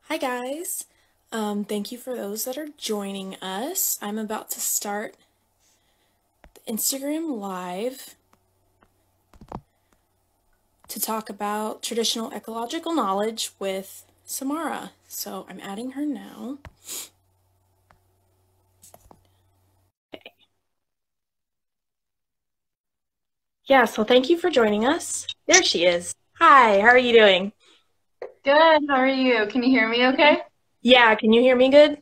Hi guys. Thank you for those that are joining us. I'm about to start the Instagram Live to talk about traditional ecological knowledge with Samara. So I'm adding her now. Okay. Yeah, so thank you for joining us. There she is. Hi, how are you doing? Good. How are you? Can you hear me okay? Yeah, can you hear me good?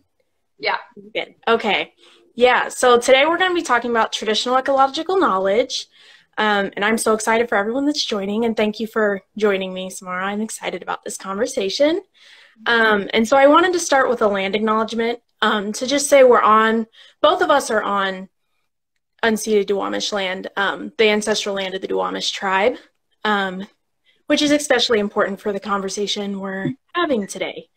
Yeah. Good. Okay. Yeah, so today we're going to be talking about traditional ecological knowledge. And I'm so excited for everyone that's joining, and thank you for joining me, Samara. I'm excited about this conversation. And so I wanted to start with a land acknowledgement to just say both of us are on unceded Duwamish land, the ancestral land of the Duwamish tribe, which is especially important for the conversation we're having today.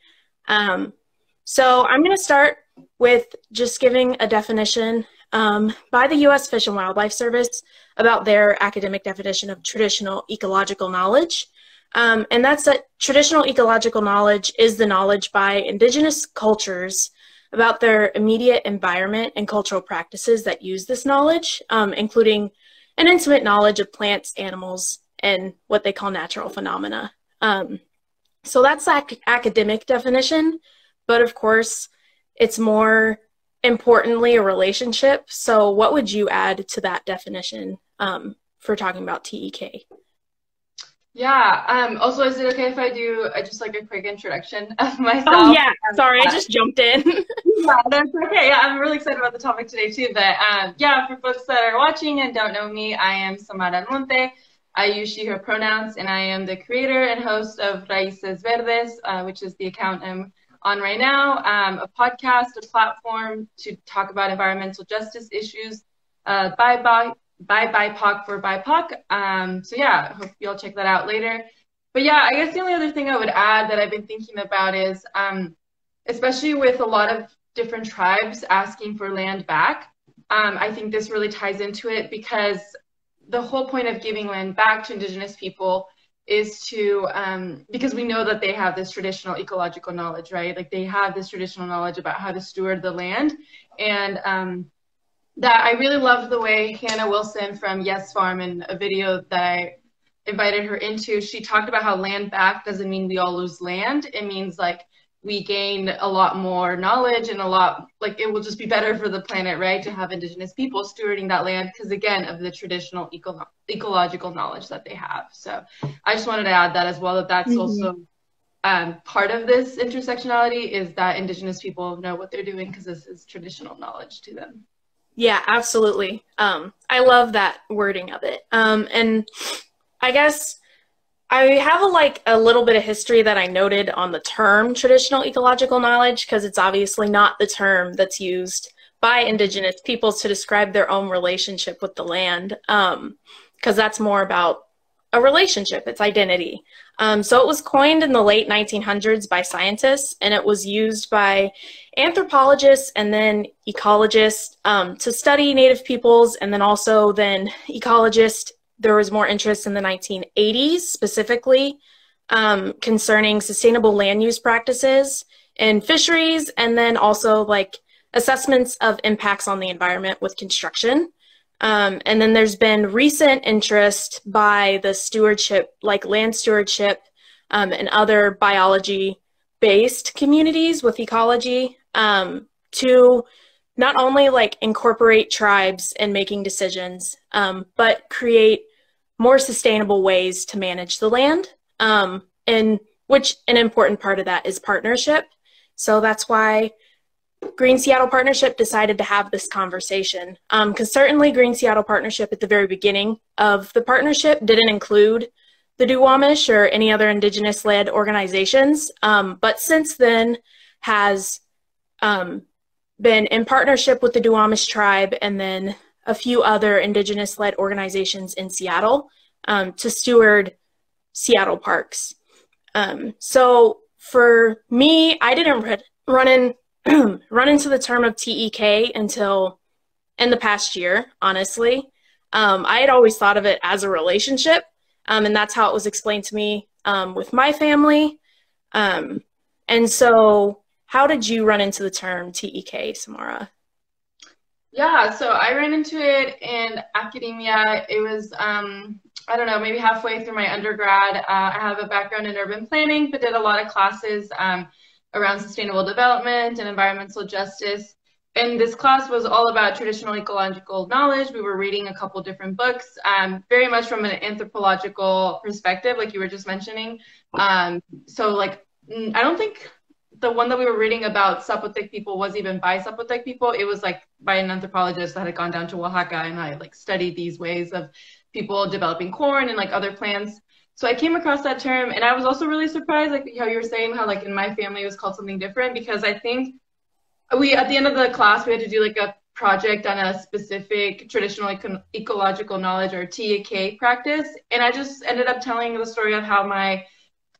So I'm going to start with just giving a definition by the U.S. Fish and Wildlife Service about their academic definition of traditional ecological knowledge. And that's that traditional ecological knowledge is the knowledge by indigenous cultures about their immediate environment and cultural practices that use this knowledge, including an intimate knowledge of plants, animals, and what they call natural phenomena. So that's the academic definition, but of course, it's more importantly a relationship. So what would you add to that definition for talking about TEK? Yeah. Also, is it okay if I do just like a quick introduction of Oh myself? yeah, sorry, I Yeah, just jumped in. that's okay. Yeah, I'm really excited about the topic today too. But yeah, for folks that are watching and don't know me, I am Samara Monte. I use she, her pronouns, and I am the creator and host of Raices, Verdes, which is the account I'm on right now, a podcast, a platform to talk about environmental justice issues by BIPOC for BIPOC. So yeah, I hope you'll check that out later. But yeah, I guess the only other thing I would add that I've been thinking about is, especially with a lot of different tribes asking for land back, I think this really ties into it because the whole point of giving land back to Indigenous people is to, because we know that they have this traditional ecological knowledge, right? Like they have this traditional knowledge about how to steward the land. And that I really loved the way Hannah Wilson from Yes Farm in a video that I invited her into, she talked about how land back doesn't mean we all lose land. It means like we gain a lot more knowledge and a lot, like it will just be better for the planet, right? To have Indigenous people stewarding that land because again, of the traditional ecological knowledge that they have. So I just wanted to add that as well, that that's Mhm. also part of this intersectionality is that Indigenous people know what they're doing because this is traditional knowledge to them. Yeah, absolutely. I love that wording of it. And I guess I have a little bit of history that I noted on the term traditional ecological knowledge because it's obviously not the term that's used by Indigenous peoples to describe their own relationship with the land, because that's more about a relationship, it's identity. So it was coined in the late 1900s by scientists, and it was used by anthropologists and then ecologists to study Native peoples, and then also then ecologists. There was more interest in the 1980s specifically concerning sustainable land use practices in fisheries, and then also like assessments of impacts on the environment with construction. And then there's been recent interest by the stewardship, like land stewardship and other biology-based communities with ecology to not only like incorporate tribes in making decisions, but create more sustainable ways to manage the land. And which an important part of that is partnership. So that's why Green Seattle Partnership decided to have this conversation. Because certainly Green Seattle Partnership at the very beginning of the partnership didn't include the Duwamish or any other Indigenous-led organizations, but since then has been in partnership with the Duwamish tribe and then a few other Indigenous-led organizations in Seattle to steward Seattle parks. So for me, I didn't run in run into the term of TEK until in the past year, honestly. I had always thought of it as a relationship, and that's how it was explained to me with my family. And so how did you run into the term TEK, Samara? Yeah, so I ran into it in academia. It was, I don't know, maybe halfway through my undergrad. I have a background in urban planning, but did a lot of classes around sustainable development and environmental justice. And this class was all about traditional ecological knowledge. We were reading a couple different books, very much from an anthropological perspective, like you were just mentioning. So like, I don't think the one that we were reading about Zapotec people was even by Zapotec people. It was like by an anthropologist that had gone down to Oaxaca and I like studied these ways of people developing corn and like other plants. So I came across that term and I was also really surprised, like how you were saying how like in my family it was called something different, because I think we, at the end of the class, we had to do like a project on a specific traditional ecological knowledge or TEK practice. And I just ended up telling the story of how my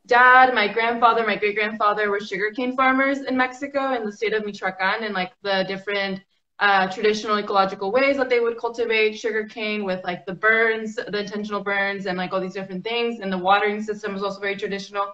dad, my grandfather, my great grandfather were sugarcane farmers in Mexico in the state of Michoacan, and like the different traditional ecological ways that they would cultivate sugarcane with like the burns, the intentional burns, and like all these different things. And the watering system was also very traditional.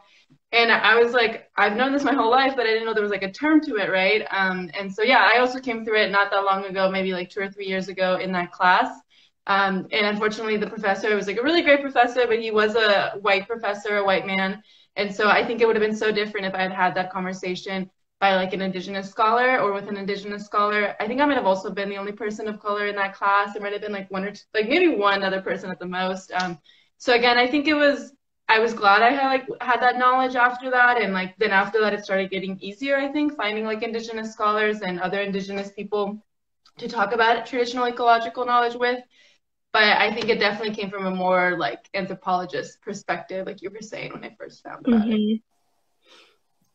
And I was like, I've known this my whole life, but I didn't know there was like a term to it, right? And so yeah, I also came through it not that long ago, maybe like 2 or 3 years ago in that class. And unfortunately, the professor was like a really great professor, but he was a white professor, a white man. And so I think it would have been so different if I had had that conversation by like an Indigenous scholar or with an Indigenous scholar. I think I might have also been the only person of color in that class. There might have been like one or two, like maybe one other person at the most. So again, I think I was glad I had that knowledge after that. And like, then after that, it started getting easier, I think, finding like Indigenous scholars and other Indigenous people to talk about traditional ecological knowledge with. But I think it definitely came from a more like anthropologist perspective, like you were saying when I first found about it.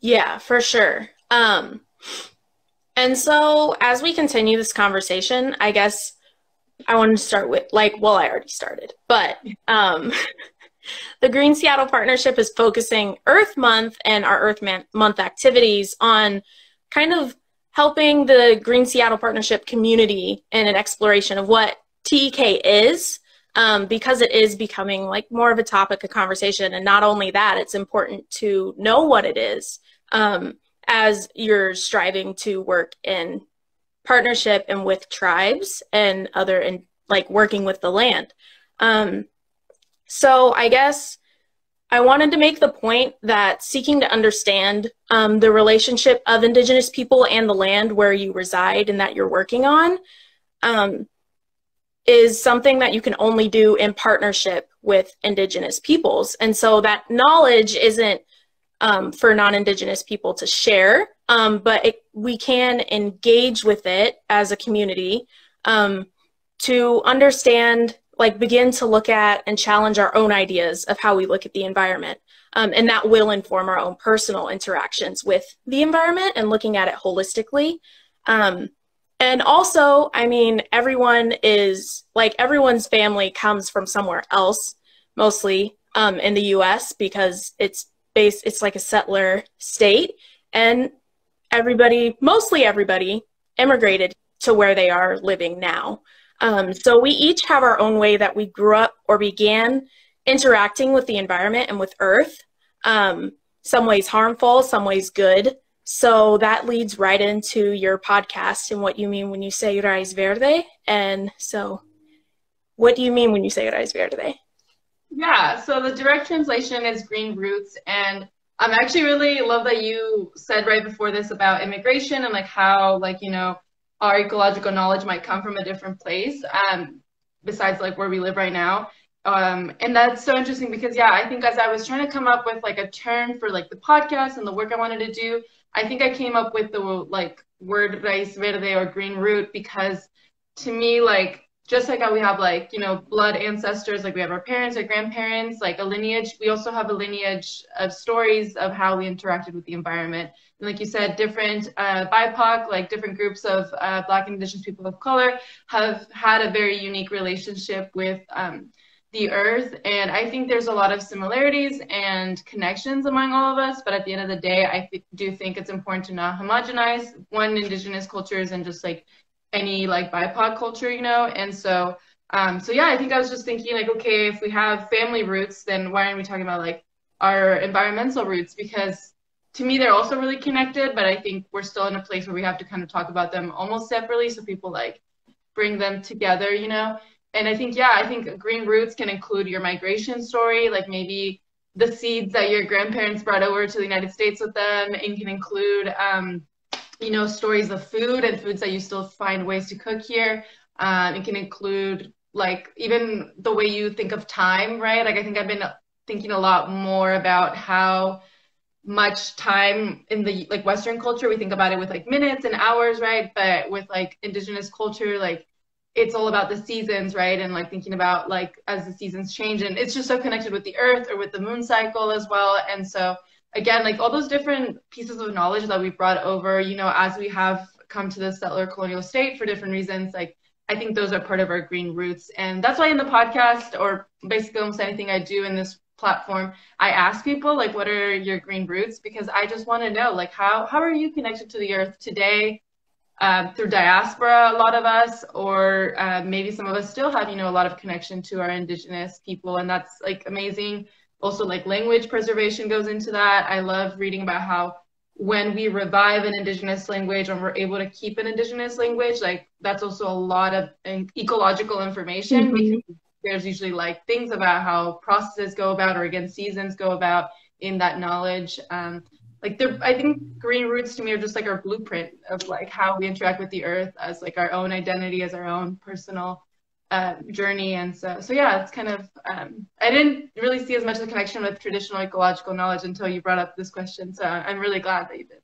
Yeah, for sure. And so as we continue this conversation, I guess I wanted to start with like, well, I already started, but the Green Seattle Partnership is focusing Earth Month and our Earth Month activities on kind of helping the Green Seattle Partnership community in an exploration of what TEK is, because it is becoming like more of a topic of conversation. And not only that, it's important to know what it is as you're striving to work in partnership and with tribes and other, and like working with the land. So I guess I wanted to make the point that seeking to understand the relationship of Indigenous people and the land where you reside and that you're working on is something that you can only do in partnership with Indigenous peoples. And so that knowledge isn't for non-Indigenous people to share, but we can engage with it as a community to understand, like begin to look at and challenge our own ideas of how we look at the environment. And that will inform our own personal interactions with the environment and looking at it holistically. And also, I mean, everyone is like, everyone's family comes from somewhere else, mostly in the US, because it's like a settler state, and mostly everybody immigrated to where they are living now. So we each have our own way that we grew up or began interacting with the environment and with Earth, some ways harmful, some ways good. So that leads right into your podcast and what you mean when you say Raices Verdes. And so what do you mean when you say Raices Verdes? Yeah, so the direct translation is green roots. And I'm actually really love that you said right before this about immigration and like how, like, you know, our ecological knowledge might come from a different place besides like where we live right now. And that's so interesting because, yeah, I think as I was trying to come up with like a term for like the podcast and the work I wanted to do, I think I came up with the like word Raices Verde or green root, because to me, like, just like how we have like, you know, blood ancestors, like we have our parents, our grandparents, like a lineage, we also have a lineage of stories of how we interacted with the environment. And like you said, different BIPOC, like different groups of Black and Indigenous people of color have had a very unique relationship with the earth. And I think there's a lot of similarities and connections among all of us. But at the end of the day, I do think it's important to not homogenize one Indigenous cultures and just like any like BIPOC culture, you know? And so, yeah, I think I was just thinking like, okay, if we have family roots, then why aren't we talking about like our environmental roots? Because to me, they're also really connected, but I think we're still in a place where we have to kind of talk about them almost separately so people like bring them together, you know? And I think, yeah, I think green roots can include your migration story, like maybe the seeds that your grandparents brought over to the United States with them. It can include, you know, stories of food and foods that you still find ways to cook here. It can include like even the way you think of time, right? Like I think I've been thinking a lot more about how much time in the like Western culture, we think about it with like minutes and hours, right? But with like indigenous culture, like it's all about the seasons, right? And like thinking about like as the seasons change, and it's just so connected with the earth or with the moon cycle as well. And so again, like all those different pieces of knowledge that we brought over, you know, as we have come to the settler colonial state for different reasons, like I think those are part of our green roots. And that's why in the podcast, or basically almost anything I do in this platform, I ask people like, what are your green roots? Because I just want to know, like, how are you connected to the earth today, through diaspora, a lot of us, or maybe some of us still have, you know, a lot of connection to our indigenous people, and that's like amazing. Also, like language preservation goes into that. I love reading about how when we revive an indigenous language and we're able to keep an indigenous language, like that's also a lot of ecological information, because there's usually like things about how processes go about, or again, seasons go about in that knowledge. Like I think green roots to me are just like our blueprint of like how we interact with the earth as like our own identity, as our own personal journey. And so yeah, it's kind of, I didn't really see as much of a connection with traditional ecological knowledge until you brought up this question. So I'm really glad that you did.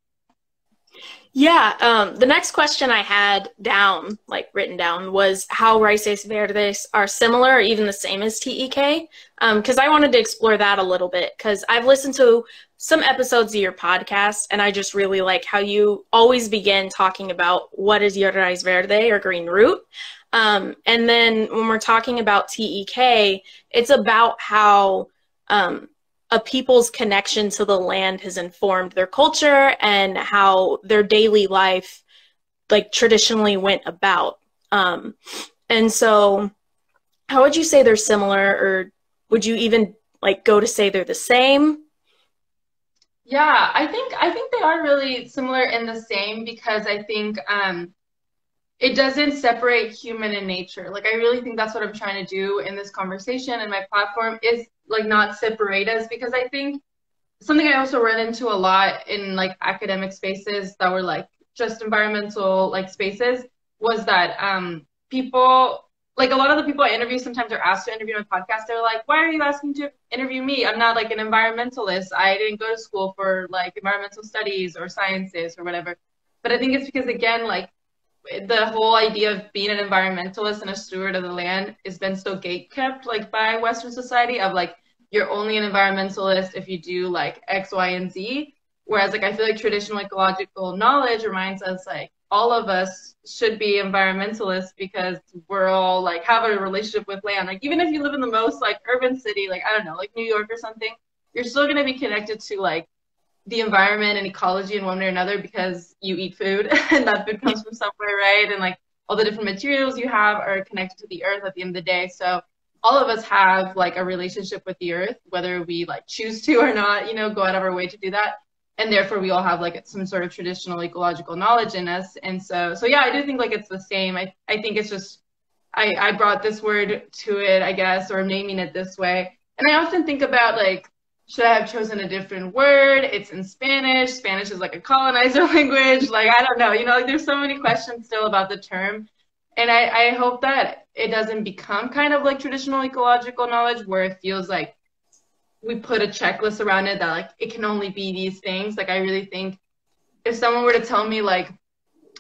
Yeah, the next question I had down, like written down, was how Raices Verdes are similar or even the same as TEK, because I wanted to explore that a little bit, because I've listened to some episodes of your podcast, and I just really like how you always begin talking about what is your Raiz Verde or green root. And then when we're talking about TEK, it's about how a people's connection to the land has informed their culture and how their daily life like traditionally went about. And so how would you say they're similar, or would you even like go to say they're the same? Yeah, I think they are really similar in the same, because I think it doesn't separate human and nature. Like, I really think that's what I'm trying to do in this conversation and my platform, is like not separate us, because I think something I also run into a lot in like academic spaces that were like just environmental like spaces was that people, like a lot of the people I interview sometimes are asked to interview on my podcast. They're like, why are you asking to interview me? I'm not like an environmentalist. I didn't go to school for like environmental studies or sciences or whatever. But I think it's because, again, like the whole idea of being an environmentalist and a steward of the land has been so gatekept like by Western society, of like you're only an environmentalist if you do like X, Y, and Z. Whereas like I feel like traditional ecological knowledge reminds us like all of us should be environmentalists, because we're all like have a relationship with land. Like even if you live in the most like urban city, like I don't know, like New York or something, you're still going to be connected to like the environment and ecology in one way or another, because you eat food and that food comes from somewhere, right? And like all the different materials you have are connected to the earth at the end of the day. So all of us have like a relationship with the earth, whether we like choose to or not, you know, go out of our way to do that. And therefore we all have like some sort of traditional ecological knowledge in us. And so yeah, I do think like it's the same. I think it's just, I brought this word to it, I guess, or naming it this way. And I often think about like, should I have chosen a different word? It's in Spanish. Spanish is like a colonizer language. Like, I don't know, you know, like there's so many questions still about the term. And I hope that it doesn't become kind of like traditional ecological knowledge where it feels like we put a checklist around it that like it can only be these things. Like I really think if someone were to tell me like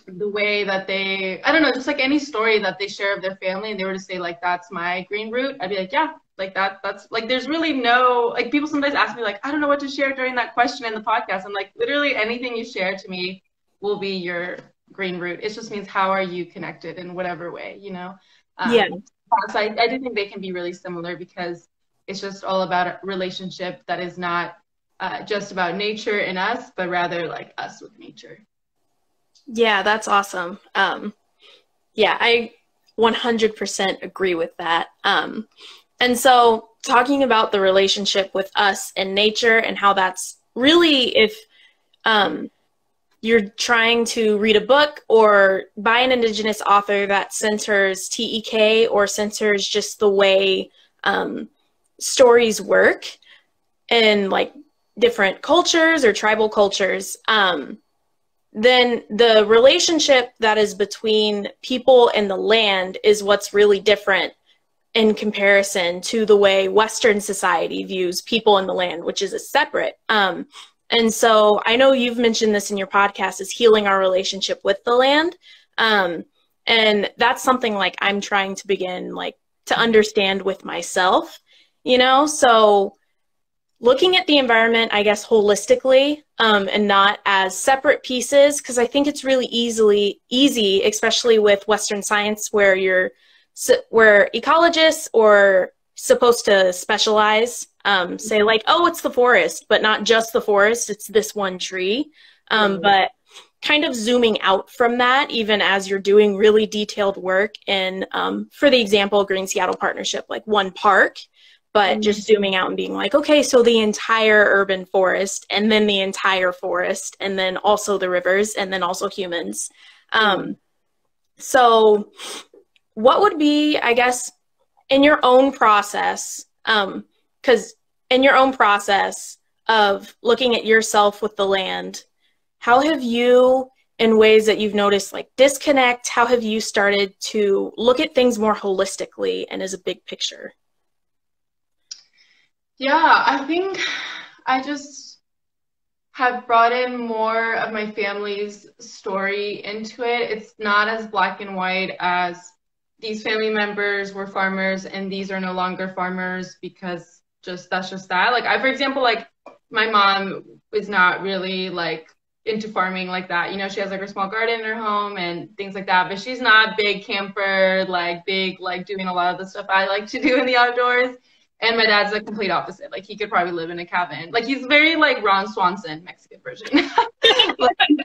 the way that they, I don't know, just like any story that they share of their family, and they were to say like that's my green root, I'd be like, yeah, like that's like there's really no, like people sometimes ask me like I don't know what to share during that question in the podcast. I'm like, literally anything you share to me will be your green root. It just means how are you connected in whatever way, you know? Yeah. So I do think they can be really similar, because it's just all about a relationship that is not just about nature and us, but rather like us with nature. Yeah, that's awesome. Yeah, I 100% agree with that. And so talking about the relationship with us and nature and how that's really, if you're trying to read a book or by an Indigenous author that centers TEK or centers just the way stories work in like different cultures or tribal cultures, then the relationship that is between people and the land is what's really different in comparison to the way Western society views people and the land, which is a separate. And so I know you've mentioned this in your podcast, is healing our relationship with the land. And that's something like I'm trying to begin like to understand with myself, you know? So looking at the environment, I guess, holistically, and not as separate pieces, because I think it's really easy, especially with Western science, where ecologists are supposed to specialize, say like, oh, it's the forest, but not just the forest, it's this one tree. But kind of zooming out from that, even as you're doing really detailed work in, for the example, Green Seattle Partnership, like one park, but just zooming out and being like, okay, so the entire urban forest, and then the entire forest, and then also the rivers, and then also humans. So what would be, I guess, in your own process, because in your own process of looking at yourself with the land, how have you, in ways that you've noticed like disconnect, how have you started to look at things more holistically and as a big picture? Yeah, I think I just have brought in more of my family's story into it. It's not as black and white as these family members were farmers and these are no longer farmers because that's just that. Like for example, like my mom is not really like into farming like that. You know, she has like her small garden in her home and things like that, but she's not big camper, like big, like doing a lot of the stuff I like to do in the outdoors. And my dad's the complete opposite. Like he could probably live in a cabin. Like he's very like Ron Swanson, Mexican version. Like he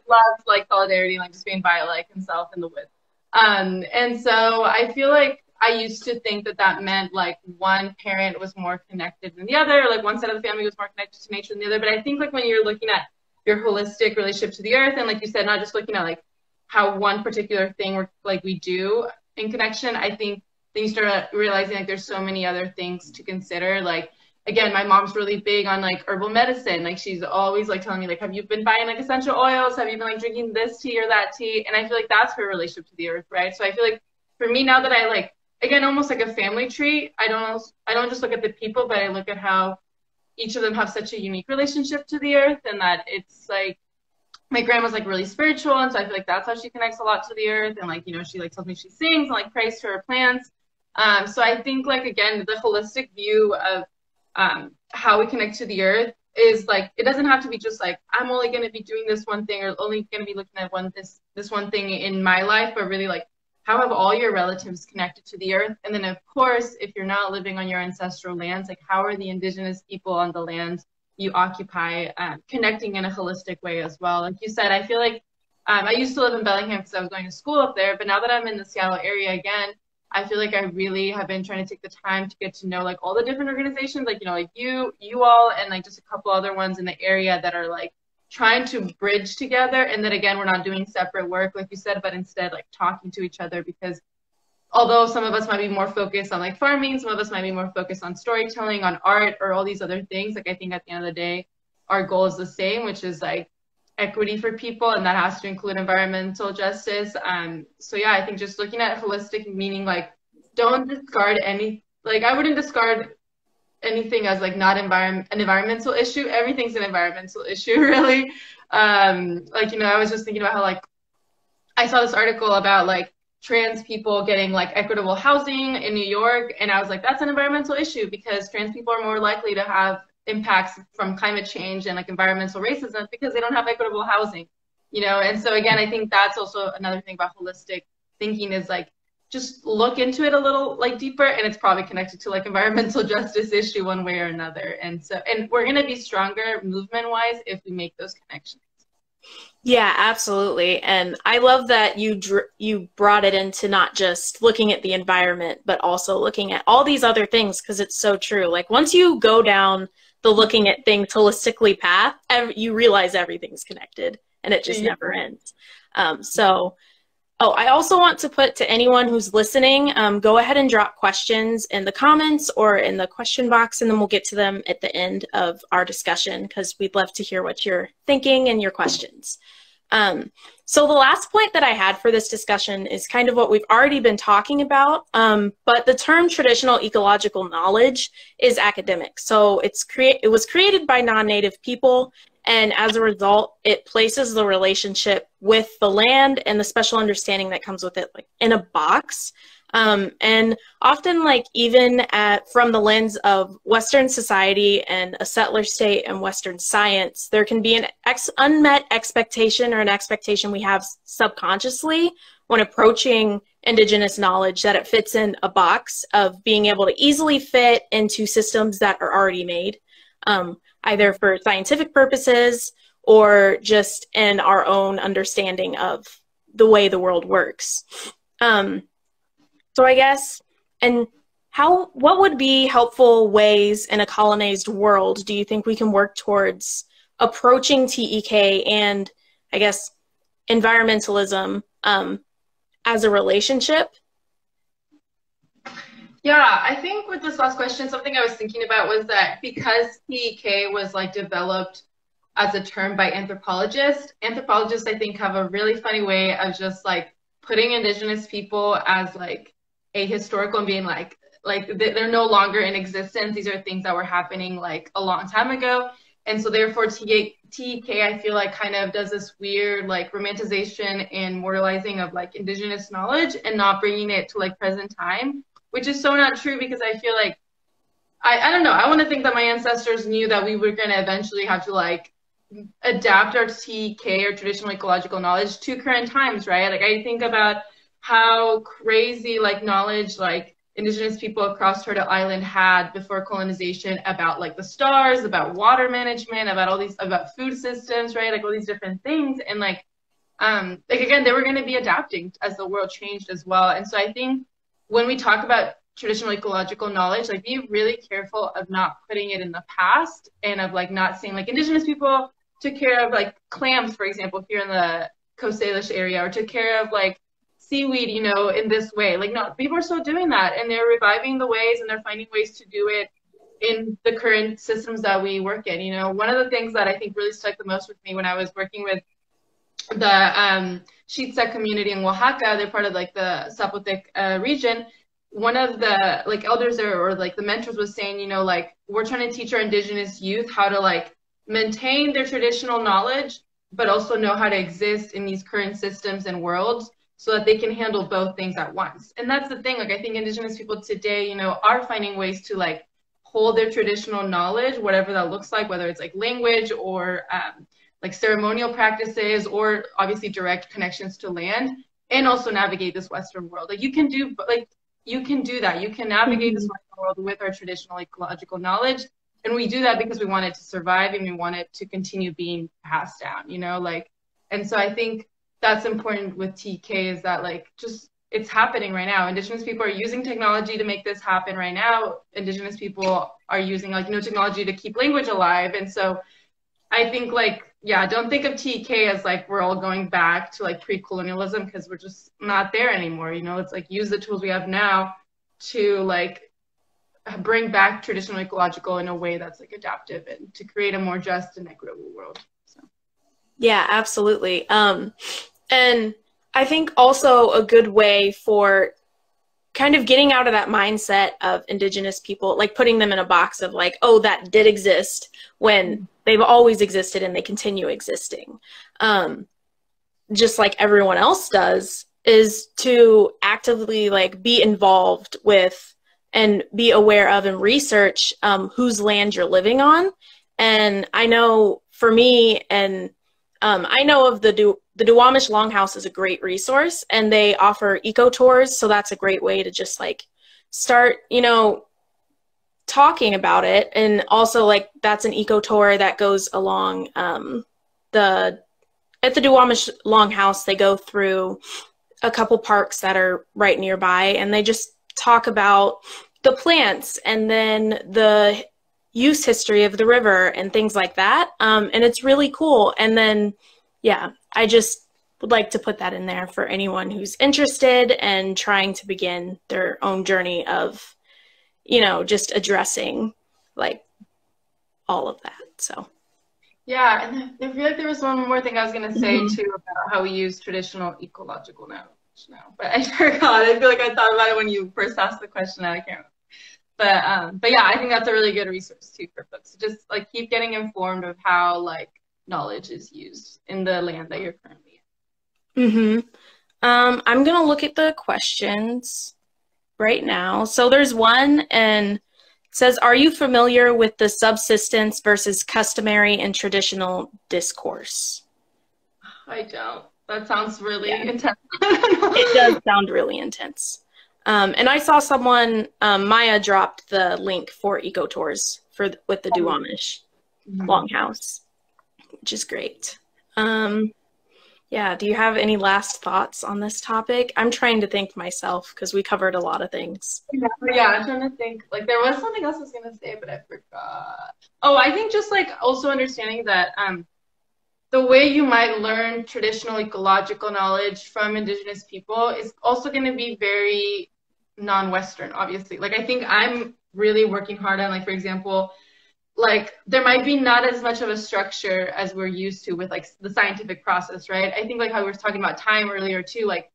loves like solidarity and like just being by like himself in the woods. And so I feel like I used to think that meant like one parent was more connected than the other, like one side of the family was more connected to nature than the other. But I think like when you're looking at your holistic relationship to the earth, and like you said, not just looking at like how one particular thing we do in connection, I think then you start realizing like there's so many other things to consider. Like again, my mom's really big on like herbal medicine. Like she's always like telling me like, have you been buying like essential oils? Have you been like drinking this tea or that tea? And I feel like that's her relationship to the earth, right? So I feel like for me now that I like, again, almost like a family tree, I don't just look at the people, but I look at how each of them have such a unique relationship to the earth, and that it's like my grandma's like really spiritual, and so I feel like that's how she connects a lot to the earth. And like, you know, she like tells me she sings and like prays to her plants. So I think like, again, the holistic view of how we connect to the earth is like, it doesn't have to be just like, I'm only going to be doing this one thing or only going to be looking at this one thing in my life, but really like, how have all your relatives connected to the earth? And then of course, if you're not living on your ancestral lands, like how are the indigenous people on the lands you occupy connecting in a holistic way as well? Like you said, I feel like I used to live in Bellingham because I was going to school up there, but now that I'm in the Seattle area again, I feel like I really have been trying to take the time to get to know like all the different organizations, like, you know, like you all, and like just a couple other ones in the area that are like trying to bridge together. And then again, we're not doing separate work, like you said, but instead like talking to each other, because although some of us might be more focused on like farming, some of us might be more focused on storytelling, on art, or all these other things. Like I think at the end of the day, our goal is the same, which is like equity for people, and that has to include environmental justice. So yeah, I think just looking at holistic, meaning like don't discard any, like I wouldn't discard anything as like not an environmental issue. Everything's an environmental issue, really. Like, you know, I was just thinking about how like I saw this article about like trans people getting like equitable housing in New York, and I was like, that's an environmental issue because trans people are more likely to have impacts from climate change and like environmental racism because they don't have equitable housing, you know? And so again, I think that's also another thing about holistic thinking is like, just look into it a little like deeper, and it's probably connected to like environmental justice issue one way or another. And so, and we're going to be stronger movement wise if we make those connections. Yeah, absolutely. And I love that you brought it into not just looking at the environment, but also looking at all these other things, because it's so true. Like once you go down the looking at things holistically path, you realize everything's connected and it just Yeah. never ends. I also want to put to anyone who's listening, go ahead and drop questions in the comments or in the question box, and then we'll get to them at the end of our discussion because we'd love to hear what you're thinking and your questions. So the last point that I had for this discussion is kind of what we've already been talking about, but the term traditional ecological knowledge is academic. So it was created by non-native people, and as a result, it places the relationship with the land and the special understanding that comes with it like in a box. And often, like even from the lens of Western society and a settler state and Western science, there can be an unmet expectation or an expectation we have subconsciously when approaching Indigenous knowledge that it fits in a box of being able to easily fit into systems that are already made, either for scientific purposes or just in our own understanding of the way the world works. So I guess, and what would be helpful ways in a colonized world do you think we can work towards approaching TEK and, I guess, environmentalism as a relationship? Yeah, I think with this last question, something I was thinking about was that because TEK was like developed as a term by anthropologists I think have a really funny way of just like putting Indigenous people as like ahistorical and being like they're no longer in existence. These are things that were happening like a long time ago. And so therefore TEK I feel like kind of does this weird like romanticization and moralizing of like Indigenous knowledge and not bringing it to like present time, which is so not true because I feel like I don't know, I want to think that my ancestors knew that we were going to eventually have to like adapt our TEK or traditional ecological knowledge to current times, right? Like I think about how crazy like knowledge like Indigenous people across Turtle Island had before colonization about like the stars, about water management, about food systems, right? Like all these different things. And like again, they were going to be adapting as the world changed as well. And so I think when we talk about traditional ecological knowledge, like be really careful of not putting it in the past and of like not saying like Indigenous people took care of like clams, for example, here in the Coast Salish area, or took care of like seaweed, you know, in this way. Like, no, people are still doing that, and they're reviving the ways, and they're finding ways to do it in the current systems that we work in. You know, one of the things that I think really stuck the most with me when I was working with the Shitsa community in Oaxaca, they're part of like the Zapotec region. One of the like elders there, or like the mentors, was saying, you know, like we're trying to teach our Indigenous youth how to like maintain their traditional knowledge, but also know how to exist in these current systems and worlds, so that they can handle both things at once. And that's the thing, like I think Indigenous people today, you know, are finding ways to like hold their traditional knowledge, whatever that looks like, whether it's like language or like ceremonial practices, or obviously direct connections to land, and also navigate this Western world. Like you can do that. You can navigate this Western world with our traditional ecological knowledge. And we do that because we want it to survive and we want it to continue being passed down, you know, like, and so I think that's important with TEK, is that like just it's happening right now. Indigenous people are using technology to make this happen right now. Indigenous people are using like, you know, technology to keep language alive. And so I think like, yeah, don't think of TEK as like we're all going back to like pre-colonialism, because we're just not there anymore. You know, it's like use the tools we have now to like bring back traditional ecological in a way that's like adaptive and to create a more just and equitable world. So. Yeah, absolutely. And I think also a good way for kind of getting out of that mindset of Indigenous people, like putting them in a box of like, oh, that did exist, when they've always existed and they continue existing, just like everyone else does, is to actively like be involved with and be aware of and research whose land you're living on. And I know for me, and I know of the Duwamish Longhouse is a great resource, and they offer eco tours. So that's a great way to just like start, you know, talking about it. And also like that's an eco tour that goes along at the Duwamish Longhouse. They go through a couple parks that are right nearby, and they just talk about the plants and then the use history of the river and things like that. And it's really cool. And then, yeah, I just would like to put that in there for anyone who's interested and trying to begin their own journey of, you know, just addressing like all of that. So. Yeah, and I feel like there was one more thing I was going to say too about how we use traditional ecological knowledge now, but I forgot. I feel like I thought about it when you first asked the question. I can't remember. But yeah, I think that's a really good resource too for folks. Just like keep getting informed of how like knowledge is used in the land that you're currently in. I'm gonna look at the questions right now. So there's one, and it says, "Are you familiar with the subsistence versus customary and traditional discourse?" I don't. That sounds really intense. It does sound really intense. And I saw someone, Maya dropped the link for eco tours with the Duwamish Longhouse, which is great. Yeah, do you have any last thoughts on this topic? I'm trying to think myself because we covered a lot of things. Yeah, I'm trying to think. Like there was something else I was gonna say, but I forgot. Oh, I think just like also understanding that the way you might learn traditional ecological knowledge from Indigenous people is also going to be very non-Western, obviously. Like, I think I'm really working hard on, like, for example, like, there might be not as much of a structure as we're used to with, like, the scientific process, right? I think, like, how we were talking about time earlier, too, like,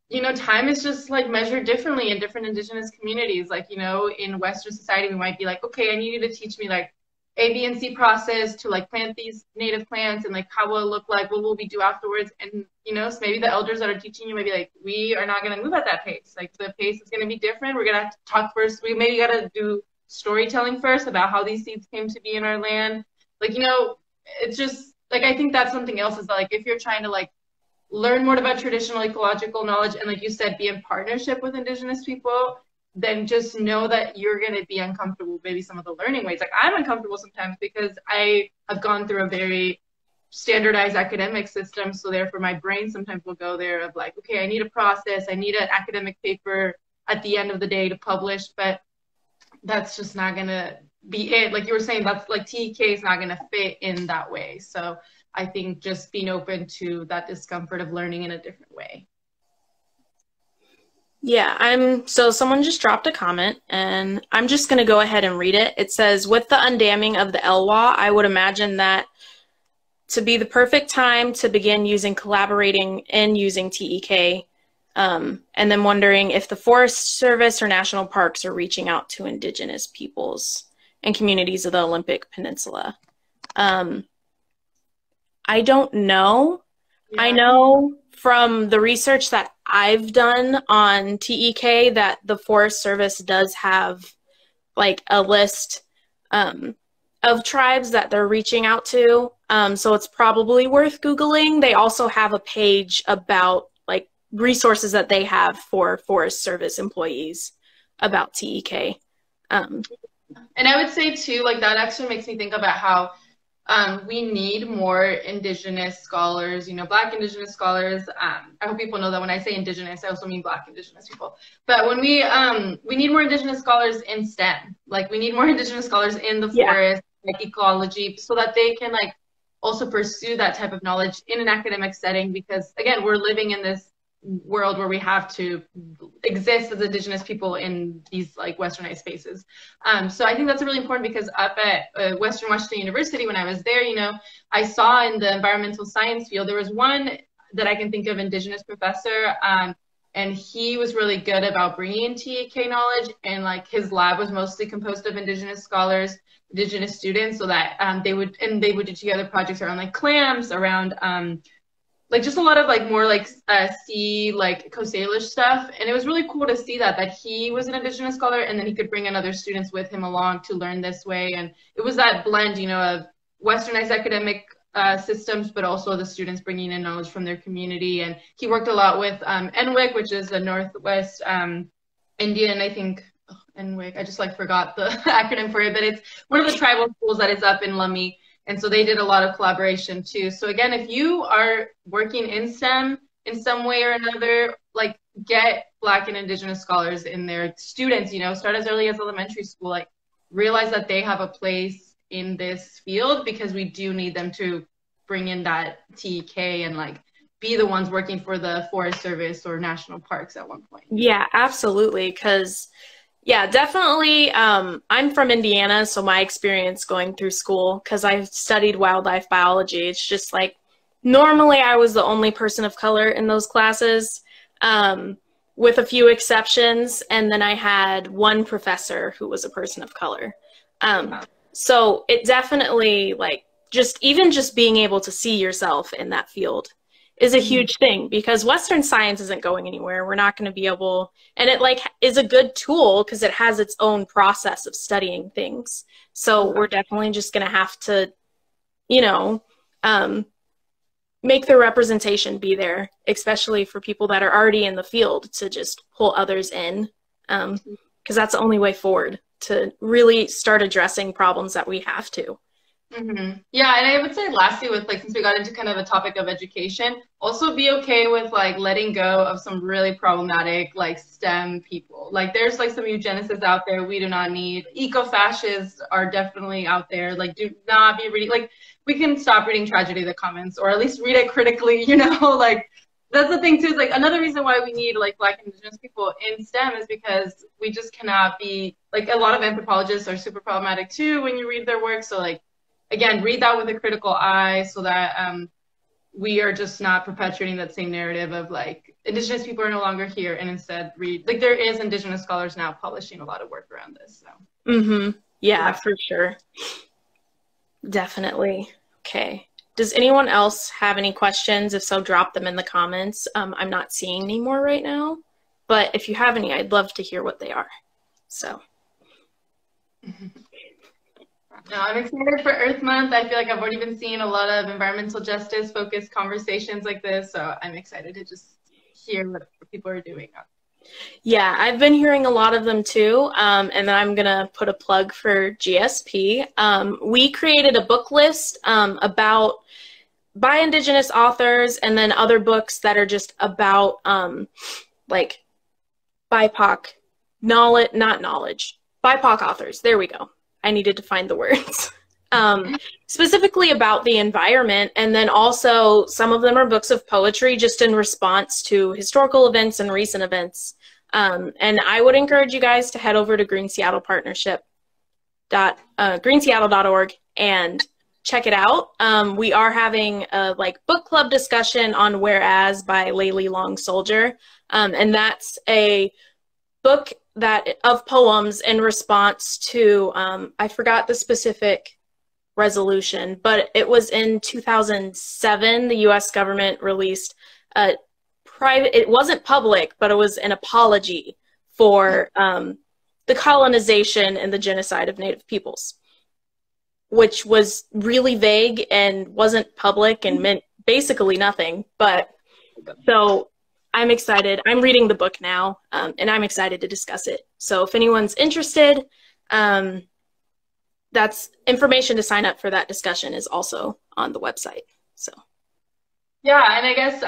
you know, time is just, like, measured differently in different Indigenous communities. Like, you know, in Western society, we might be like, okay, I need you to teach me, like, A, B, and C process to like plant these native plants and like how will it look like, what will we do afterwards? And you know, so maybe the elders that are teaching you might be like, we are not going to move at that pace. Like the pace is going to be different. We're going to have to talk first. We maybe got to do storytelling first about how these seeds came to be in our land. Like, you know, it's just like, I think that's something else is that, like, if you're trying to like learn more about traditional ecological knowledge and like you said, be in partnership with Indigenous people, then just know that you're going to be uncomfortable with maybe some of the learning ways. Like I'm uncomfortable sometimes because I have gone through a very standardized academic system. So therefore my brain sometimes will go there of like, okay, I need a process. I need an academic paper at the end of the day to publish, but that's just not going to be it. Like you were saying, that's like TEK is not going to fit in that way. So I think just being open to that discomfort of learning in a different way. Yeah, so someone just dropped a comment and I'm just going to go ahead and read it. It says, with the undamming of the Elwha, I would imagine that to be the perfect time to begin collaborating and using TEK, and then wondering if the Forest Service or national parks are reaching out to Indigenous peoples and communities of the Olympic Peninsula. I don't know. Yeah. I know from the research that I've done on TEK that the Forest Service does have like a list of tribes that they're reaching out to. So it's probably worth Googling. They also have a page about like resources that they have for Forest Service employees about TEK. And I would say too, like that actually makes me think about how we need more Indigenous scholars, you know, Black Indigenous scholars. I hope people know that when I say Indigenous, I also mean Black Indigenous people. But when we need more Indigenous scholars in STEM, like we need more Indigenous scholars in the forest, like ecology, so that they can like also pursue that type of knowledge in an academic setting. Because again, we're living in this world where we have to exist as Indigenous people in these like westernized spaces. So I think that's really important because up at Western Washington University, when I was there, you know, I saw in the environmental science field, there was one that I can think of, Indigenous professor, and he was really good about bringing in TEK knowledge, and like his lab was mostly composed of Indigenous scholars, Indigenous students, so that they would do together projects around like clams, around like just a lot of like more like sea like Coast Salish stuff. And it was really cool to see that he was an Indigenous scholar and then he could bring in other students with him along to learn this way. And it was that blend, you know, of westernized academic systems, but also the students bringing in knowledge from their community. And he worked a lot with NWIC, which is the Northwest Indian, I think, NWIC, I just like forgot the acronym for it, but it's one of the tribal schools that is up in Lummi. And so they did a lot of collaboration too. So again, if you are working in STEM in some way or another, like get Black and Indigenous scholars in there, students, you know, start as early as elementary school. Like realize that they have a place in this field, because we do need them to bring in that TEK and like be the ones working for the Forest Service or national parks at one point. Yeah, absolutely. Because, yeah, definitely. I'm from Indiana, so my experience going through school, because I studied wildlife biology, it's just like normally I was the only person of color in those classes, with a few exceptions. And then I had one professor who was a person of color. So it definitely, like, just being able to see yourself in that field is a huge thing, because Western science isn't going anywhere. We're not going to be able, and it like is a good tool because it has its own process of studying things. So we're definitely just going to have to, you know, make the representation be there, especially for people that are already in the field, to just pull others in, because that's the only way forward to really start addressing problems that we have to. Yeah, and I would say lastly, with like, since we got into kind of a topic of education, also be okay with like letting go of some really problematic like STEM people. Like there's like some eugenicists out there we do not need. Eco-fascists are definitely out there. Like do not be reading, like we can stop reading Tragedy of the Commons, or at least read it critically, you know, like that's the thing too, is like another reason why we need like Black and Indigenous people in STEM is because we just cannot be, like a lot of anthropologists are super problematic too when you read their work. So like, again, read that with a critical eye, so that we are just not perpetuating that same narrative of like Indigenous people are no longer here, and instead read, like there is Indigenous scholars now publishing a lot of work around this. So. Yeah, for sure. Definitely. Okay. Does anyone else have any questions? If so, drop them in the comments. I'm not seeing any more right now, but if you have any, I'd love to hear what they are. So. No, I'm excited for Earth Month. I feel like I've already been seeing a lot of environmental justice focused conversations like this, so I'm excited to just hear what people are doing. Yeah, I've been hearing a lot of them too, and then I'm gonna put a plug for GSP. We created a book list about by Indigenous authors, and then other books that are just about like BIPOC knowledge, not knowledge, BIPOC authors. There we go. I needed to find the words. Specifically about the environment, and then also some of them are books of poetry just in response to historical events and recent events. And I would encourage you guys to head over to greenseattle.org and check it out. We are having a like book club discussion on Whereas by Layli Long Soldier, and that's a book that of poems in response to I forgot the specific resolution, but it was in 2007 the US government released a private, it wasn't public, but it was an apology for the colonization and the genocide of Native peoples, which was really vague and wasn't public and meant basically nothing. But so I'm excited. I'm reading the book now, and I'm excited to discuss it. So if anyone's interested, that's information to sign up for that discussion is also on the website. So. Yeah, and I guess,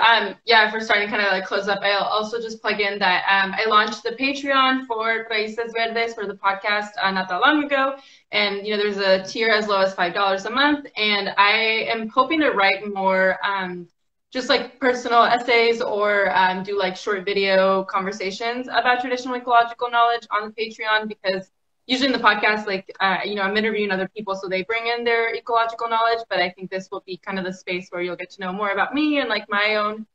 yeah, if we're starting to kind of like close up, I'll also just plug in that I launched the Patreon for Raices, Verdes for the podcast not that long ago. And, you know, there's a tier as low as $5 a month. And I am hoping to write more just like personal essays, or do like short video conversations about traditional ecological knowledge on the Patreon, because usually in the podcast, like, you know, I'm interviewing other people, so they bring in their ecological knowledge, but I think this will be kind of the space where you'll get to know more about me and like my own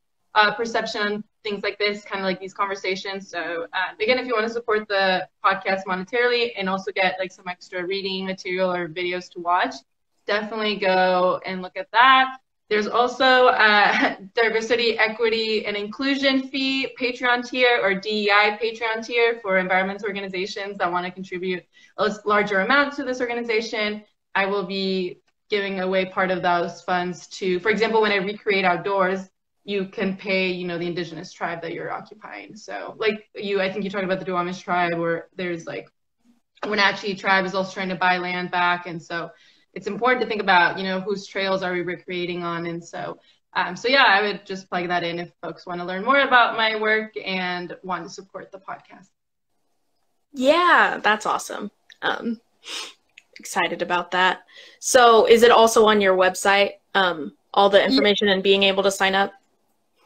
perception on things like this, kind of like these conversations. So again, if you want to support the podcast monetarily and also get like some extra reading material or videos to watch, definitely go and look at that. There's also a diversity, equity, and inclusion fee Patreon tier, or DEI Patreon tier, for environmental organizations that want to contribute a larger amount to this organization. I will be giving away part of those funds to, for example, when I recreate outdoors, you can pay, you know, the Indigenous tribe that you're occupying. So like I think you talked about the Duwamish tribe, where there's like Wenatchee tribe is also trying to buy land back. And so it's important to think about, you know, whose trails are we recreating on. And so, so yeah, I would just plug that in if folks want to learn more about my work and want to support the podcast. Yeah, that's awesome. excited about that. So is it also on your website, all the information and being able to sign up?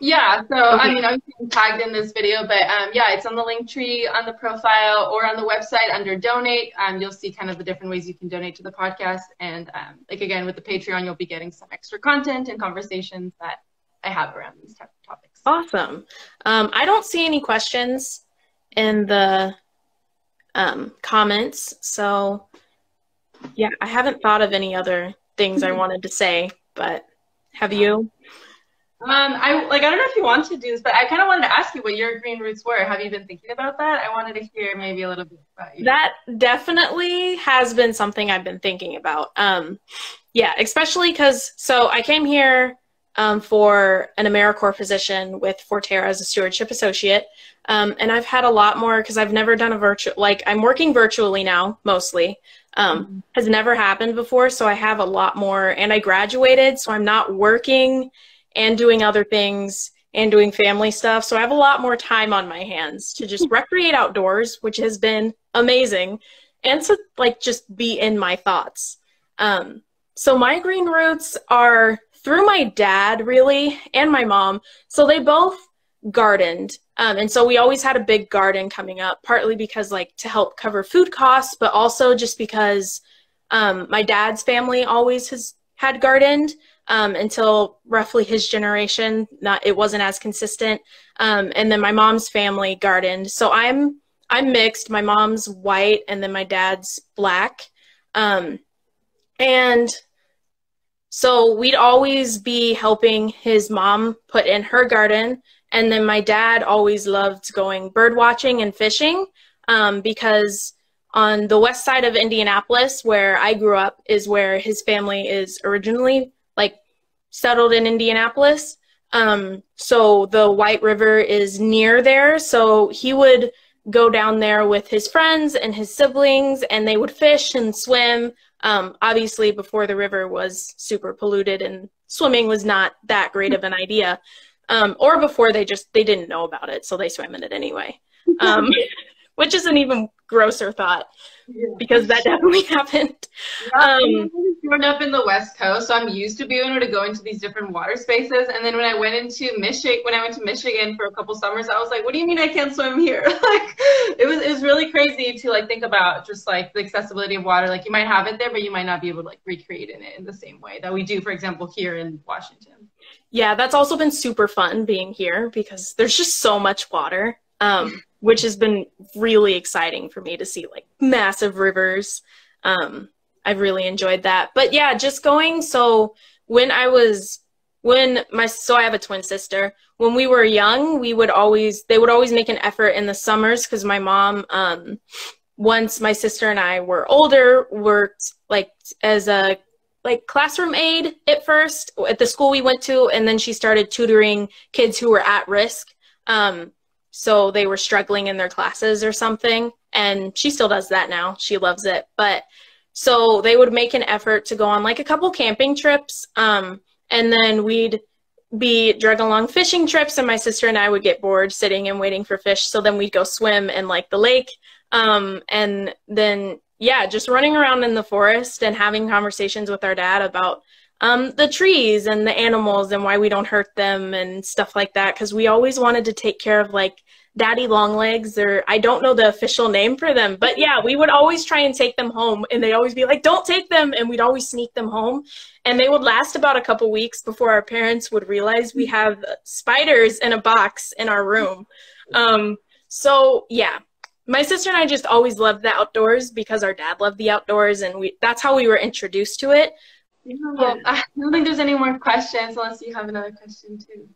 Yeah, so Okay. I mean, I'm tagged in this video, but yeah, it's on the link tree on the profile or on the website under donate. You'll see kind of the different ways you can donate to the podcast. And like again, with the Patreon, you'll be getting some extra content and conversations that I have around these type of topics. Awesome. I don't see any questions in the comments, so yeah, I haven't thought of any other things I wanted to say, but have you? I don't know if you want to do this, but I kind of wanted to ask you what your green roots were. Have you been thinking about that? I wanted to hear maybe a little bit about you. That definitely has been something I've been thinking about. Yeah, especially because, so I came here for an AmeriCorps position with Forterra as a stewardship associate. And I've had a lot more, because I've never done a virtual, like I'm working virtually now, mostly. Has never happened before, so I have a lot more, and I graduated, so I'm not working and doing other things and doing family stuff. So I have a lot more time on my hands to just recreate outdoors, which has been amazing, and to like just be in my thoughts. So my green roots are through my dad, really, and my mom. So they both gardened. And so we always had a big garden coming up, partly because like to help cover food costs, but also just because my dad's family always has had gardened. Until roughly his generation, it wasn't as consistent. And then my mom's family gardened. So I'm mixed. My mom's white and then my dad's black. And so we'd always be helping his mom put in her garden. And then my dad always loved going bird watching and fishing, because on the west side of Indianapolis, where I grew up, is where his family is originally like settled in Indianapolis. So the White River is near there. So he would go down there with his friends and his siblings, and they would fish and swim. Obviously before the river was super polluted and swimming was not that great of an idea. Or before they didn't know about it, so they swam in it anyway. Which is an even grosser thought, because that definitely happened. I'm growing up in the West Coast, so I'm used to being able to go into these different water spaces. And then when I went to Michigan for a couple summers, I was like, "What do you mean I can't swim here?" Like, it was really crazy to like think about just like the accessibility of water. Like you might have it there, but you might not be able to like recreate it in the same way that we do, for example, here in Washington. Yeah, that's also been super fun being here, because there's just so much water. Which has been really exciting for me to see, like massive rivers. I've really enjoyed that. But yeah, just going, so so I have a twin sister. When we were young, they would always make an effort in the summers, because my mom, once my sister and I were older, worked like as a classroom aide at first at the school we went to, and then she started tutoring kids who were at risk. So they were struggling in their classes or something, and she still does that now. She loves it. But so they would make an effort to go on like a couple camping trips, and then we'd be dragged along fishing trips, and my sister and I would get bored sitting and waiting for fish. So then we'd go swim in like the lake, and then yeah, just running around in the forest and having conversations with our dad about the trees and the animals and why we don't hurt them and stuff like that, because we always wanted to take care of like daddy longlegs, or I don't know the official name for them, but yeah, we would always try and take them home, and they'd always be like, "Don't take them," and we'd always sneak them home, and they would last about a couple weeks before our parents would realize we have spiders in a box in our room. So yeah, my sister and I just always loved the outdoors because our dad loved the outdoors, and that's how we were introduced to it. Well, I don't think there's any more questions unless you have another question too.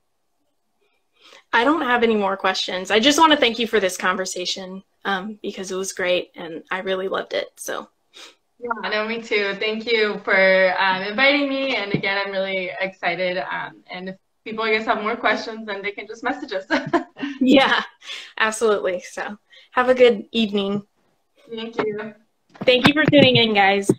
I don't have any more questions. I just want to thank you for this conversation, because it was great and I really loved it. So yeah, no, me too. Thank you for inviting me. And again, I'm really excited. And if people, I guess, have more questions, then they can just message us. Yeah, absolutely. So have a good evening. Thank you. Thank you for tuning in, guys.